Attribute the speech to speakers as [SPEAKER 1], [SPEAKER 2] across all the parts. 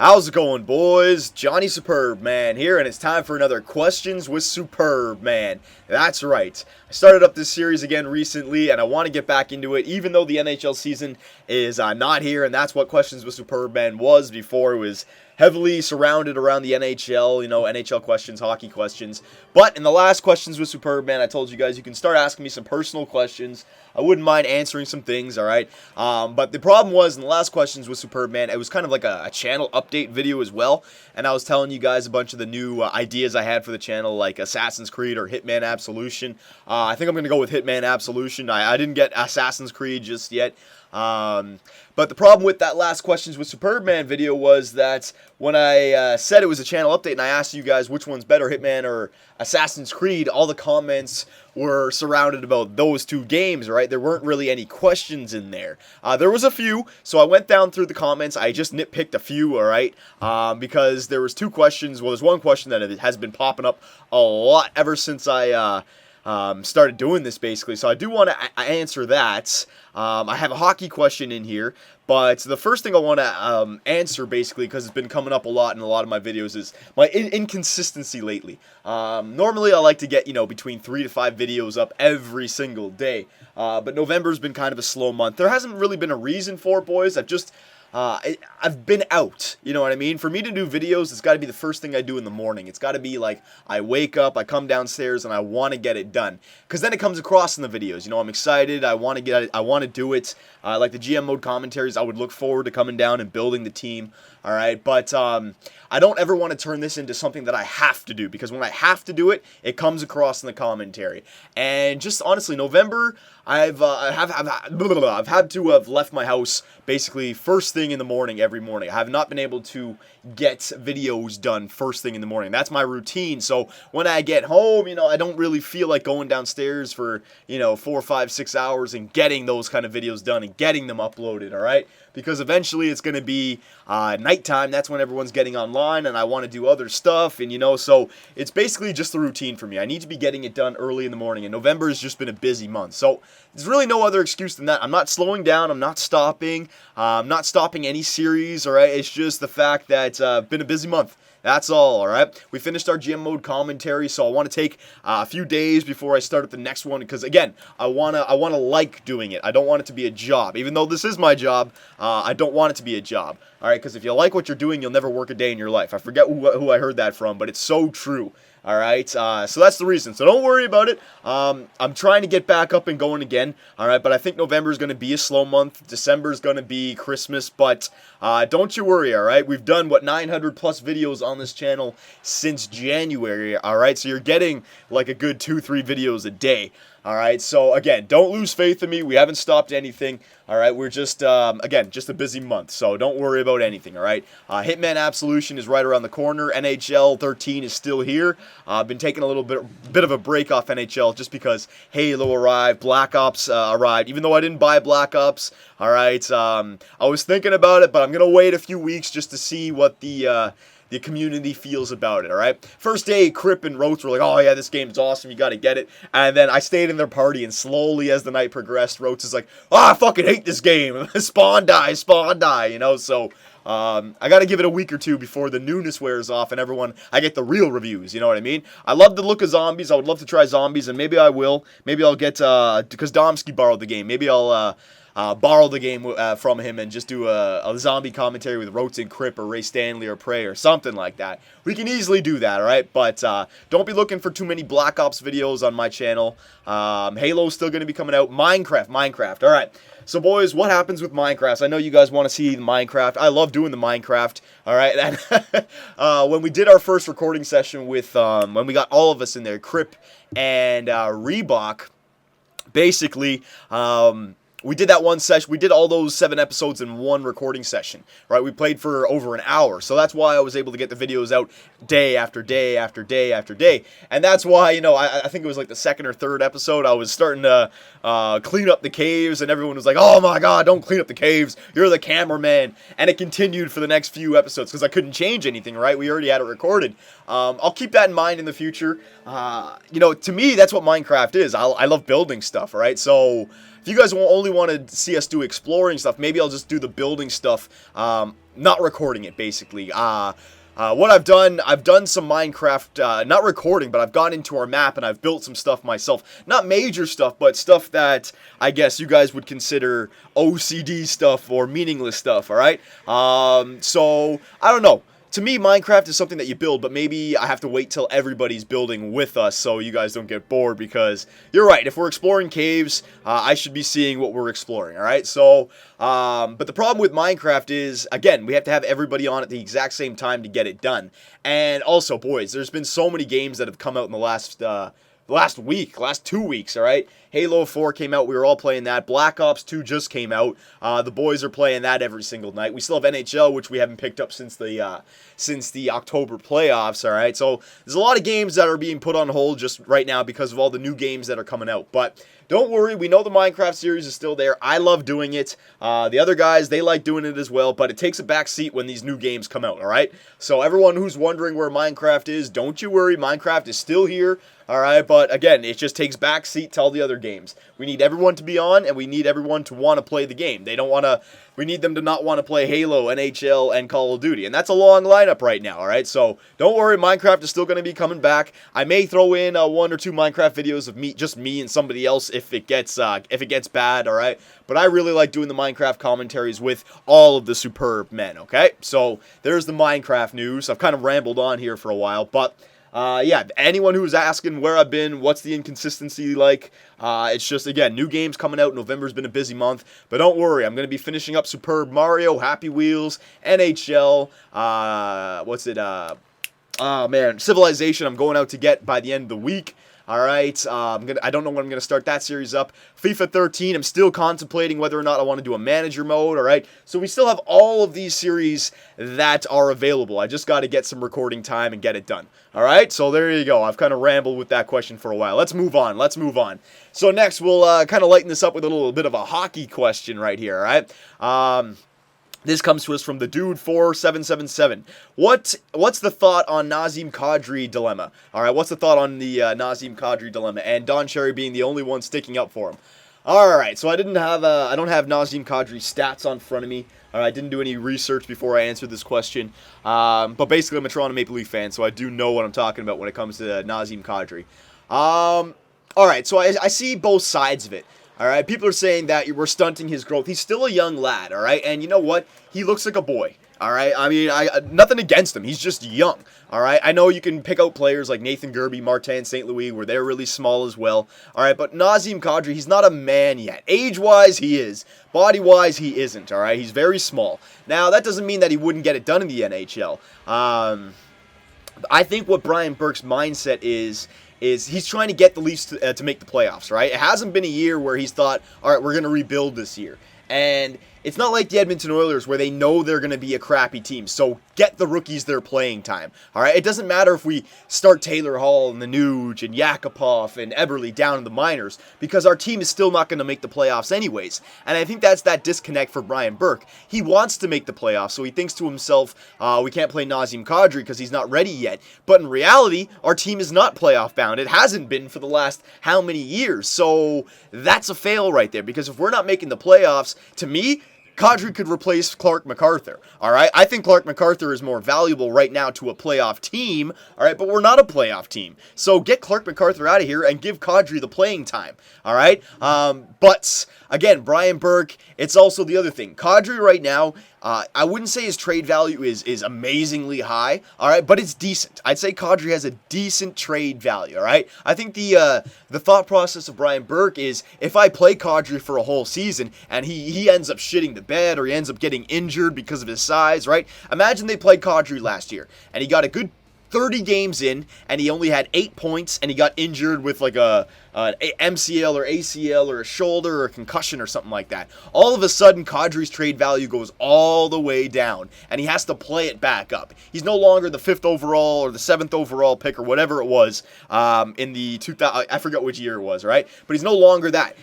[SPEAKER 1] How's it going, boys? Johnny Superbman here, and it's time for another Questions with Superbman. That's right. I started up this series again recently, and I want to get back into it, even though the NHL season is not here, and that's what Questions with Superbman was before. It was heavily surrounded around the NHL, NHL questions, hockey questions. But in the last Questions with Superbman, I told you guys you can start asking me some personal questions. I wouldn't mind answering some things, all right? But the problem was, in the last Questions with Superbman, it was kind of like a channel update video as well. And I was telling you guys a bunch of the new ideas I had for the channel, like Assassin's Creed or Hitman Absolution. I think I'm going to go with Hitman Absolution. I didn't get Assassin's Creed just yet. But the problem with that last Questions with Superbman video was that when I said it was a channel update and I asked you guys which one's better, Hitman or Assassin's Creed, all the comments were surrounded about those two games, right? There weren't really any questions in there. There was a few, so I went down through the comments. I just nitpicked a few, all right? Because there was two questions. Well, there's one question that has been popping up a lot ever since I started doing this, basically. So I do want to answer that. I have a hockey question in here, but the first thing I want to answer, basically, because it's been coming up a lot in a lot of my videos, is my inconsistency lately. Normally I like to get, between 3 to 5 videos up every single day, but November's been kind of a slow month. There hasn't really been a reason for it, boys. I've been out, you know what I mean? For me to do videos, it's got to be the first thing I do in the morning. It's got to be like, I wake up, I come downstairs, and I want to get it done. Because then it comes across in the videos. I'm excited, I want to get it, I want to do it. Like the GM mode commentaries, I would look forward to coming down and building the team, alright? But I don't ever want to turn this into something that I have to do, because when I have to do it, it comes across in the commentary. And just honestly, November, I've had to have left my house basically first thing in the morning every morning. I have not been able to get videos done first thing in the morning. That's my routine. So when I get home, I don't really feel like going downstairs for 4, 5, 6 hours and getting those kind of videos done and getting them uploaded, all right? Because eventually it's going to be nighttime. That's when everyone's getting online, and I want to do other stuff, and so it's basically just the routine for me. I need to be getting it done early in the morning, and November has just been a busy month. So there's really no other excuse than that. I'm not slowing down. I'm not stopping. I'm not stopping any series, all right? It's just the fact that it's been a busy month. That's all right? We finished our GM mode commentary, so I want to take a few days before I start up the next one, because again, I wanna like doing it. I don't want it to be a job. Even though this is my job, I don't want it to be a job. All right? Because if you like what you're doing, you'll never work a day in your life. I forget who I heard that from, but it's so true. All right, so that's the reason. So don't worry about it. I'm trying to get back up and going again. All right, but I think November is going to be a slow month. December is going to be Christmas, but don't you worry. All right, we've done 900 plus videos on this channel since January. All right, so you're getting like a good 2-3 videos a day. All right, so again, don't lose faith in me. We haven't stopped anything. All right, we're just, again, just a busy month, so don't worry about anything, all right? Hitman Absolution is right around the corner. NHL 13 is still here. I've been taking a little bit of a break off NHL just because Halo arrived, Black Ops arrived, even though I didn't buy Black Ops, all right? I was thinking about it, but I'm going to wait a few weeks just to see what the community feels about it, all right? First day, Crip and Roach were like, oh, yeah, this game's awesome. You got to get it. And then I stayed in their party, and slowly as the night progressed, Roach is like, oh, I fucking hate this game. Spawn die, So I got to give it a week or two before the newness wears off and I get the real reviews, you know what I mean? I love the look of zombies. I would love to try zombies, and maybe I will. Maybe I'll get, because Domski borrowed the game. Maybe I'll borrow the game from him and just do a zombie commentary with Roach and Crip or Ray Stanley or Prey or something like that. We can easily do that, all right? But don't be looking for too many Black Ops videos on my channel. Halo's still going to be coming out. Minecraft. All right. So, boys, what happens with Minecraft? I know you guys want to see Minecraft. I love doing the Minecraft, all right? And when we did our first recording session with, when we got all of us in there, Crip and Reebok, basically, we did that one session. We did all those 7 episodes in one recording session, right? We played for over an hour. So that's why I was able to get the videos out day after day after day after day. And that's why, I think it was like the 2nd or 3rd episode, I was starting to clean up the caves, and everyone was like, oh my God, don't clean up the caves. You're the cameraman. And it continued for the next few episodes because I couldn't change anything, right? We already had it recorded. I'll keep that in mind in the future. To me, that's what Minecraft is. I love building stuff, right? So if you guys only want to see us do exploring stuff, maybe I'll just do the building stuff, not recording it, basically. What I've done some Minecraft, not recording, but I've gone into our map and I've built some stuff myself. Not major stuff, but stuff that I guess you guys would consider OCD stuff or meaningless stuff, alright? So, I don't know. To me, Minecraft is something that you build, but maybe I have to wait till everybody's building with us so you guys don't get bored, because you're right, if we're exploring caves, I should be seeing what we're exploring, alright? So, but the problem with Minecraft is, again, we have to have everybody on at the exact same time to get it done. And also, boys, there's been so many games that have come out in the last 2 weeks, alright? Halo 4 came out, we were all playing that. Black Ops 2 just came out. The boys are playing that every single night. We still have NHL, which we haven't picked up since the October playoffs, alright? So, there's a lot of games that are being put on hold just right now because of all the new games that are coming out. But don't worry, we know the Minecraft series is still there. I love doing it. The other guys, they like doing it as well, but it takes a back seat when these new games come out, alright? So everyone who's wondering where Minecraft is, don't you worry, Minecraft is still here, alright? But again, it just takes back seat to all the other games. We need everyone to be on, and we need everyone to want to play the game. We need them to not want to play Halo, NHL, and Call of Duty. And that's a long lineup right now, alright? So, don't worry, Minecraft is still going to be coming back. I may throw in 1 or 2 Minecraft videos of just me and somebody else if it gets bad, alright? But I really like doing the Minecraft commentaries with all of the Superbmen, okay? So, there's the Minecraft news. I've kind of rambled on here for a while, but yeah, anyone who's asking where I've been, what's the inconsistency like, it's just, again, new games coming out. November's been a busy month, but don't worry, I'm going to be finishing up Superb Mario, Happy Wheels, NHL, oh man, Civilization I'm going out to get by the end of the week. Alright, I don't know when I'm going to start that series up. FIFA 13, I'm still contemplating whether or not I want to do a manager mode, alright? So we still have all of these series that are available. I just got to get some recording time and get it done. Alright, so there you go. I've kind of rambled with that question for a while. Let's move on. So next, we'll kind of lighten this up with a little bit of a hockey question right here, alright? This comes to us from the dude 4777. What's the thought on Nazem Kadri dilemma? All right, what's the thought on the Nazem Kadri dilemma and Don Cherry being the only one sticking up for him? All right, so I don't have Nazem Kadri's stats on front of me. All right, I didn't do any research before I answered this question. But basically, I'm a Toronto Maple Leaf fan, so I do know what I'm talking about when it comes to Nazem Kadri. All right, so I see both sides of it. Alright, people are saying that we're stunting his growth. He's still a young lad, alright? And you know what? He looks like a boy, alright? I mean, nothing against him. He's just young, alright? I know you can pick out players like Nathan Gerby, Martin St. Louis, where they're really small as well, alright? But Nazem Kadri, he's not a man yet. Age-wise, he is. Body-wise, he isn't, alright? He's very small. Now, that doesn't mean that he wouldn't get it done in the NHL. I think what Brian Burke's mindset is he's trying to get the Leafs to make the playoffs, right? It hasn't been a year where he's thought, all right, we're going to rebuild this year. And it's not like the Edmonton Oilers where they know they're going to be a crappy team. So get the rookies their playing time. All right, it doesn't matter if we start Taylor Hall and the Nuge and Yakupov and Eberle down in the minors, because our team is still not going to make the playoffs anyways. And I think that's that disconnect for Brian Burke. He wants to make the playoffs, so he thinks to himself, we can't play Nazem Kadri because he's not ready yet. But in reality, our team is not playoff bound. It hasn't been for the last how many years. So that's a fail right there, because if we're not making the playoffs, to me, Kadri could replace Clark MacArthur, alright? I think Clark MacArthur is more valuable right now to a playoff team, alright? But we're not a playoff team. So get Clark MacArthur out of here and give Kadri the playing time, alright? But, again, Brian Burke, it's also the other thing. Kadri right now, I wouldn't say his trade value is amazingly high, alright? But it's decent. I'd say Kadri has a decent trade value, alright? I think the thought process of Brian Burke is, if I play Kadri for a whole season and he ends up shitting the bed or he ends up getting injured because of his size, right? Imagine they played Kadri last year and he got a good 30 games in, and he only had 8 points, and he got injured with like an MCL or ACL or a shoulder or a concussion or something like that. All of a sudden, Kadri's trade value goes all the way down, and he has to play it back up. He's no longer the 5th overall or the 7th overall pick or whatever it was in the 2000. I forget which year it was, right? But he's no longer that.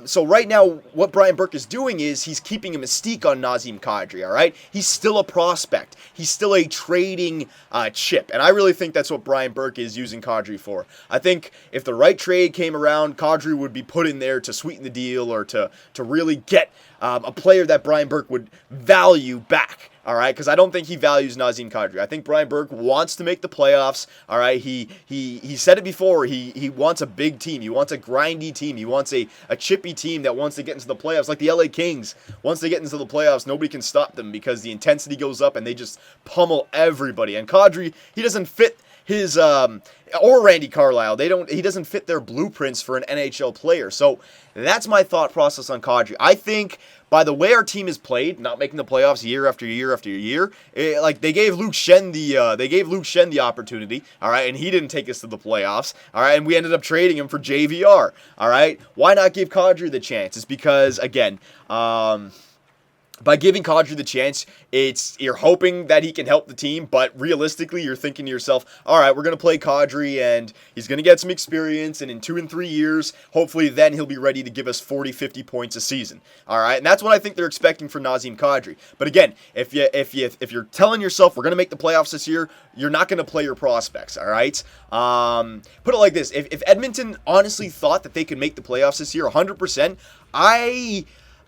[SPEAKER 1] So right now, what Brian Burke is doing is he's keeping a mystique on Nazem Kadri, all right? He's still a prospect. He's still a trading chip, and I really think that's what Brian Burke is using Kadri for. I think if the right trade came around, Kadri would be put in there to sweeten the deal or to really get a player that Brian Burke would value back. All right, because I don't think he values Nazem Kadri. I think Brian Burke wants to make the playoffs. All right, he said it before. He wants a big team. He wants a grindy team. He wants a chippy team that wants to get into the playoffs, like the LA Kings. Once they get into the playoffs, nobody can stop them because the intensity goes up and they just pummel everybody. And Kadri, he doesn't fit his or Randy Carlyle. He doesn't fit their blueprints for an NHL player. So that's my thought process on Kadri. I think by the way our team has played, not making the playoffs year after year after year, like they gave Luke Shen the opportunity, all right, and he didn't take us to the playoffs, all right, and we ended up trading him for JVR, all right. Why not give Kadri the chance? It's because again, by giving Kadri the chance, you're hoping that he can help the team, but realistically, you're thinking to yourself, all right, we're going to play Kadri, and he's going to get some experience, and in 2 and 3 years, hopefully then he'll be ready to give us 40, 50 points a season, all right? And that's what I think they're expecting for Nazem Kadri. But again, if you're telling yourself we're going to make the playoffs this year, you're not going to play your prospects, all right? Put it like this. If Edmonton honestly thought that they could make the playoffs this year 100%,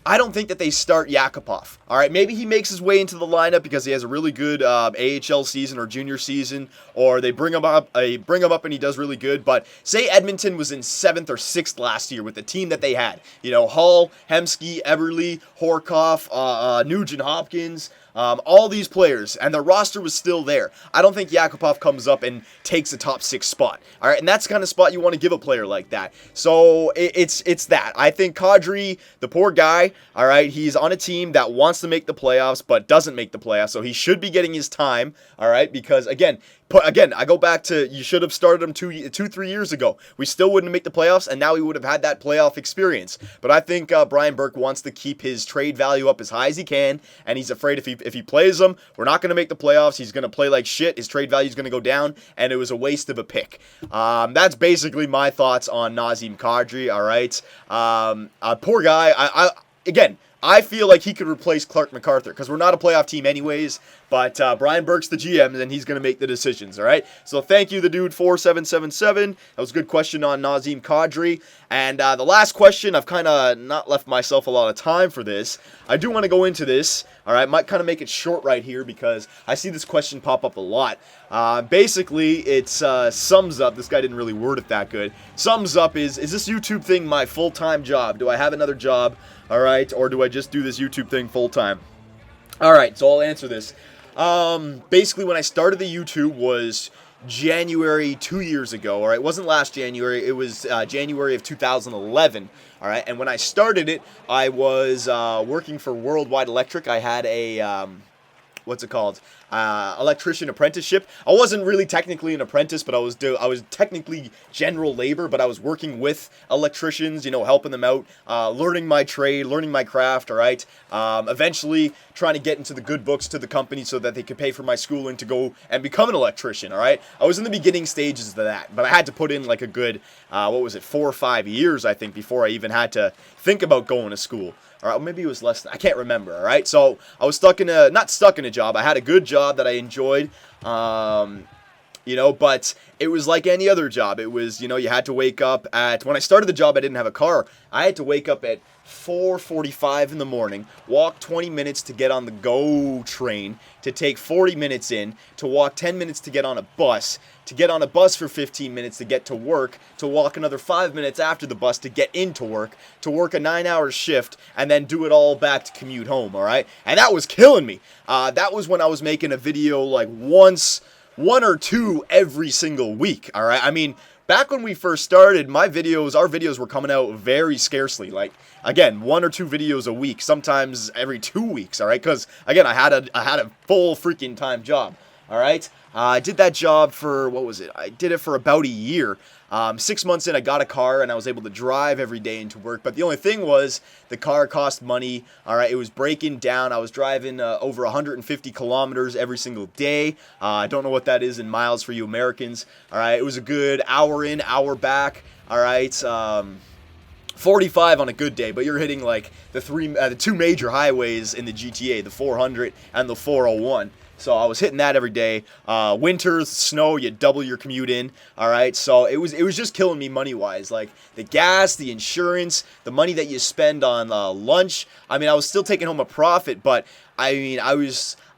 [SPEAKER 1] I don't think that they start Yakupov. All right, maybe he makes his way into the lineup because he has a really good AHL season or junior season, or they bring him up and he does really good. But say Edmonton was in 7th or 6th last year with the team that they had. You know, Hall, Hemsky, Eberle, Horkoff, Nugent Hopkins. All these players, and their roster was still there. I don't think Yakupov comes up and takes a top 6 spot. All right, and that's the kind of spot you want to give a player like that. So it's that. I think Kadri, the poor guy, all right, he's on a team that wants to make the playoffs but doesn't make the playoffs, so he should be getting his time, all right, because again, I go back to you should have started him 3 years ago. We still wouldn't make the playoffs, and now he would have had that playoff experience. But I think Brian Burke wants to keep his trade value up as high as he can, and he's afraid if he plays them, we're not going to make the playoffs. He's going to play like shit. His trade value is going to go down, and it was a waste of a pick. That's basically my thoughts on Nazem Kadri. All right, poor guy. Again, I feel like he could replace Clark MacArthur because we're not a playoff team anyways, but Brian Burke's the GM and he's going to make the decisions, all right? So thank you, the dude 4777. That was a good question on Nazem Kadri. And the last question, I've kind of not left myself a lot of time for this. I do want to go into this, all right? Might kind of make it short right here because I see this question pop up a lot. Basically, it's sums up. This guy didn't really word it that good. Sums up is this YouTube thing my full-time job? Do I have another job? All right, or do I just do this YouTube thing full-time? All right, so I'll answer this. Basically, when I started the YouTube was January 2 years ago, all right? It wasn't last January. It was January of 2011, all right? And when I started it, I was working for Worldwide Electric. I had a... what's it called? Electrician apprenticeship. I wasn't really technically an apprentice, but I was technically general labor, but I was working with electricians, you know, helping them out, learning my trade, learning my craft, all right? Eventually trying to get into the good books to the company so that they could pay for my schooling to go and become an electrician, all right? I was in the beginning stages of that, but I had to put in like a good, 4 or 5 years, I think, before I even had to think about going to school. All right, maybe it was less than, I can't remember, all right? So I was not stuck in a job. I had a good job that I enjoyed, you know, but it was like any other job. It was, you know, you had to wake up when I started the job, I didn't have a car. I had to wake up at 4:45 in the morning, walk 20 minutes to get on the GO train, to take 40 minutes in, to walk 10 minutes to get on a bus, to get on a bus for 15 minutes to get to work, to walk another 5 minutes after the bus to get into work, to work a 9-hour shift, and then do it all back to commute home, all right? And that was killing me. That was when I was making a video like one or two every single week, all right? I mean, back when we first started, our videos were coming out very scarcely. Like, again, 1 or 2 videos a week, sometimes every 2 weeks, all right? Because, again, I had a full freaking time job, all right? I did that job for, what was it? I did it for about a year. 6 months in, I got a car, and I was able to drive every day into work. But the only thing was, the car cost money. All right, it was breaking down. I was driving over 150 kilometers every single day. I don't know what that is in miles for you Americans. All right, it was a good hour in, hour back. All right, 45 on a good day, but you're hitting like the 2 major highways in the GTA, the 400 and the 401. So I was hitting that every day. Winter, snow, you double your commute in. All right, so it was just killing me money wise. Like the gas, the insurance, the money that you spend on lunch. I mean, I was still taking home a profit, but I mean,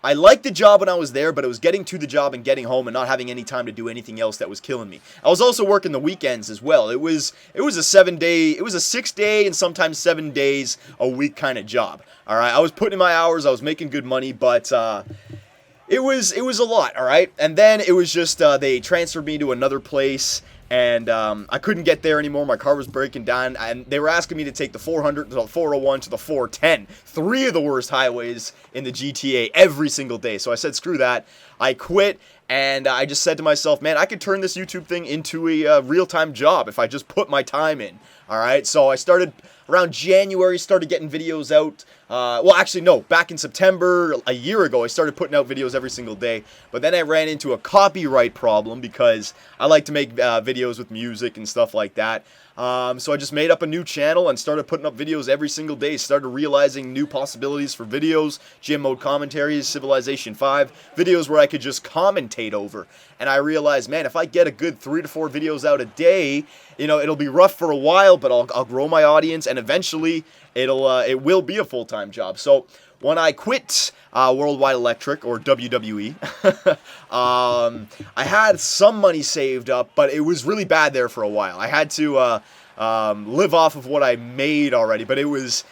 [SPEAKER 1] I liked the job when I was there, but it was getting to the job and getting home and not having any time to do anything else that was killing me. I was also working the weekends as well. It was a 6-day and sometimes 7 days a week kind of job. All right, I was putting in my hours, I was making good money, but it was a lot. All right, and then it was just they transferred me to another place. And I couldn't get there anymore. My car was breaking down. And they were asking me to take the 400 to the 401 to the 410. 3 of the worst highways in the GTA every single day. So I said, screw that. I quit. And I just said to myself, man, I could turn this YouTube thing into a real-time job if I just put my time in. All right. So I started around January, started getting videos out. Well, actually, no, back in September, a year ago, I started putting out videos every single day. But then I ran into a copyright problem because I like to make videos with music and stuff like that. So I just made up a new channel and started putting up videos every single day. Started realizing new possibilities for videos, gym mode commentaries, Civilization 5, videos where I could just commentate over. And I realized, man, if I get a good 3 to 4 videos out a day, you know, it'll be rough for a while, but I'll grow my audience, and eventually it will be a full-time job. So when I quit Worldwide Electric, or WWE, I had some money saved up, but it was really bad there for a while. I had to live off of what I made already, but it was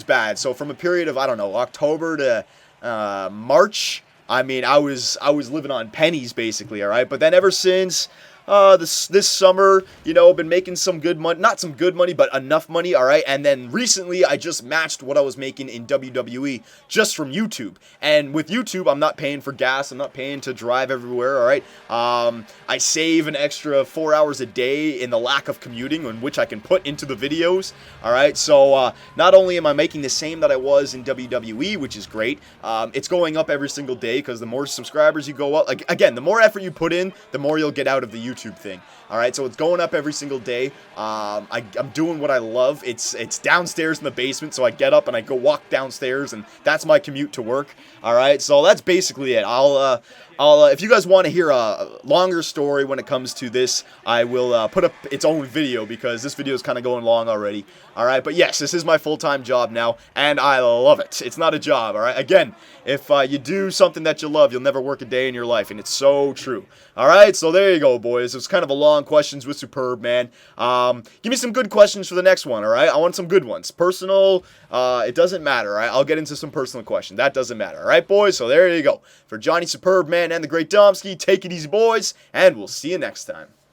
[SPEAKER 1] bad. So from a period of, I don't know, October to March, I mean, I was living on pennies basically, all right? But then ever since this summer, you know, I've been making some good money, not some good money, but enough money, all right? And then recently, I just matched what I was making in WWE just from YouTube. And with YouTube, I'm not paying for gas, I'm not paying to drive everywhere, all right? I save an extra 4 hours a day in the lack of commuting, in which I can put into the videos, all right? So not only am I making the same that I was in WWE, which is great, it's going up every single day because the more subscribers you go up, like, again, the more effort you put in, the more you'll get out of the YouTube thing. All right, so it's going up every single day. I'm doing what I love. It's downstairs in the basement, so I get up and I go walk downstairs, and that's my commute to work. All right, so that's basically it. I'll if you guys want to hear a longer story when it comes to this, I will put up its own video because this video is kind of going long already. All right, but yes, this is my full-time job now, and I love it. It's not a job, all right? Again, if you do something that you love, you'll never work a day in your life, and it's so true. All right, so there you go, boys. It was kind of a long questions with Superbman. Give me some good questions for the next one, all right? I want some good ones. Personal, it doesn't matter, all right? I'll get into some personal questions. That doesn't matter, all right, boys? So there you go. For Johnny Superbman and the Great Domski, take it easy, boys, and we'll see you next time.